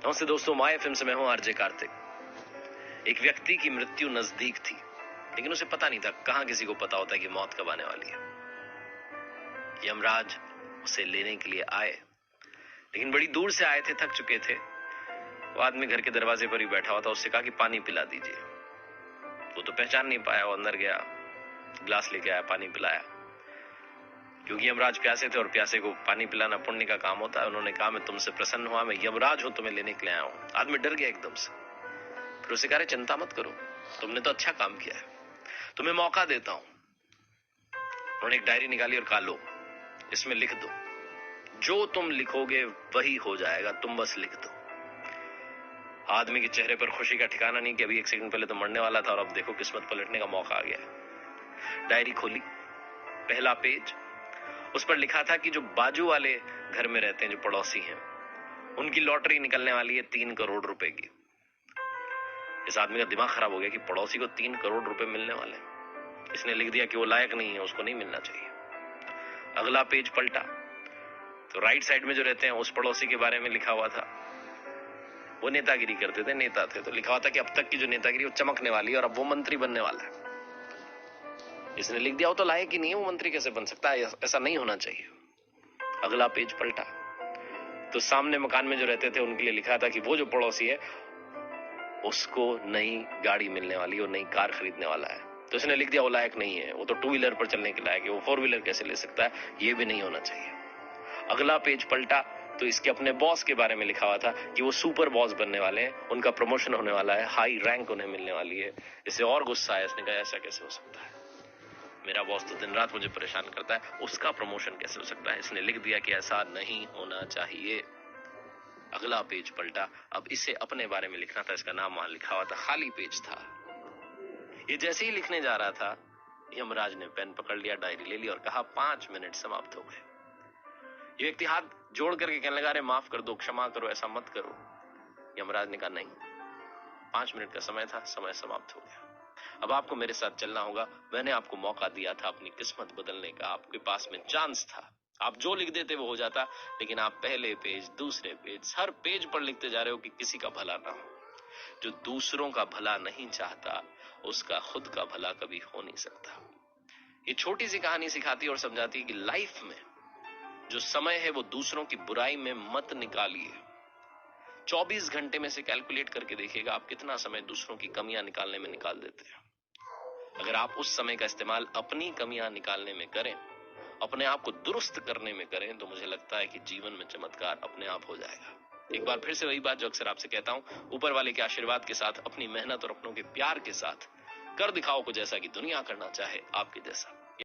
नमस्ते दोस्तों, my FM से मैं हूं आरजे कार्तिक। एक व्यक्ति की मृत्यु नजदीक थी, लेकिन उसे पता नहीं था। कहां किसी को पता होता है कि मौत कब आने वाली है। यमराज उसे लेने के लिए आए, लेकिन बड़ी दूर से आए थे, थक चुके थे। वो आदमी घर के दरवाजे पर ही बैठा हुआ था। उससे कहा कि पानी पिला दीजिए। वो तो पहचान नहीं पाया। वो अंदर गया, गिलास लेके आया, पानी पिलाया। क्योंकि यमराज प्यासे थे और प्यासे को पानी पिलाना पुण्य का काम होता है। उन्होंने कहा, मैं तुमसे प्रसन्न हुआ, मैं यमराज हूं, तुम्हें लेने के लिए आया हूं। आदमी डर गया एकदम से। फिर उसे कहा, चिंता मत करो, तुमने तो अच्छा काम किया है, तुम्हें मौका देता हूं। उन्होंने एक डायरी निकाली और कहा, लो, इसमें लिख दो, जो तुम लिखोगे वही हो जाएगा, तुम बस लिख दो। आदमी के चेहरे पर खुशी का ठिकाना नहीं कि अभी एक सेकंड पहले तो मरने वाला था और अब देखो किस्मत पलटने का मौका आ गया। डायरी खोली, पहला पेज, उस पर लिखा था कि जो बाजू वाले घर में रहते हैं, जो पड़ोसी हैं, उनकी लॉटरी निकलने वाली है 3 करोड़ रुपए की। इस आदमी का दिमाग खराब हो गया कि पड़ोसी को 3 करोड़ रुपए मिलने वाले हैं। इसने लिख दिया कि वो लायक नहीं है, उसको नहीं मिलना चाहिए। अगला पेज पलटा तो राइट साइड में जो रहते हैं उस पड़ोसी के बारे में लिखा हुआ था। वो नेतागिरी करते थे, नेता थे, तो लिखा हुआ था कि अब तक की जो नेतागिरी वो चमकने वाली है और अब वो मंत्री बनने वाला है। इसने लिख दिया, वो तो लायक ही नहीं है, वो मंत्री कैसे बन सकता है, ऐसा नहीं होना चाहिए। अगला पेज पलटा तो सामने मकान में जो रहते थे उनके लिए लिखा था कि वो जो पड़ोसी है उसको नई गाड़ी मिलने वाली है, वो नई कार खरीदने वाला है। तो इसने लिख दिया, वो लायक नहीं है, वो तो 2 व्हीलर पर चलने के लायक है, वो 4 व्हीलर कैसे ले सकता है, ये भी नहीं होना चाहिए। अगला पेज पलटा तो इसके अपने बॉस के बारे में लिखा हुआ था कि वो सुपर बॉस बनने वाले हैं, उनका प्रमोशन होने वाला है, हाई रैंक उन्हें मिलने वाली है। इसे और गुस्सा आया। इसने कहा, ऐसा कैसे हो सकता है, मेरा बॉस तो दिन रात मुझे परेशान करता है, उसका प्रमोशन कैसे हो सकता है। इसने लिख दिया कि ऐसा नहीं होना चाहिए। अगला पेज पलटा, अब इसे अपने बारे में लिखना था। इसका नाम वहां लिखा हुआ था, खाली पेज था। ये जैसे ही लिखने जा रहा था, यमराज ने पेन पकड़ लिया, डायरी ले ली और कहा, 5 मिनट समाप्त हो गए। ये व्यक्ति हाथ जोड़ करके कहने लगा, अरे माफ कर दो, क्षमा करो, ऐसा मत करो। यमराज ने कहा, नहीं, 5 मिनट का समय था, समय समाप्त हो गया। अब आपको मेरे साथ चलना होगा। मैंने आपको मौका दिया था अपनी किस्मत बदलने का, आपके पास में चांस था, आप जो लिख देते वो हो जाता, लेकिन आप पहले पेज, दूसरे पेज, हर पेज पर लिखते जा रहे हो कि किसी का भला ना हो। जो दूसरों का भला नहीं चाहता, उसका खुद का भला कभी हो नहीं सकता। ये छोटी सी कहानी सिखाती है और समझाती है कि लाइफ में जो समय है वो दूसरों की बुराई में मत निकालिए। 24 घंटे में से कैलकुलेट करके देखिएगा आप कितना समय दूसरों की कमियां निकालने में निकाल देते हैं। अगर आप उस समय का इस्तेमाल अपनी कमियां निकालने में करें, अपने आप को दुरुस्त करने में करें, तो मुझे लगता है कि जीवन में चमत्कार अपने आप हो जाएगा। एक बार फिर से वही बात जो अक्सर आपसे कहता हूं, ऊपर वाले के आशीर्वाद के साथ, अपनी मेहनत और अपनों के प्यार के साथ कर दिखाओ कुछ ऐसा कि दुनिया करना चाहे आपके जैसा।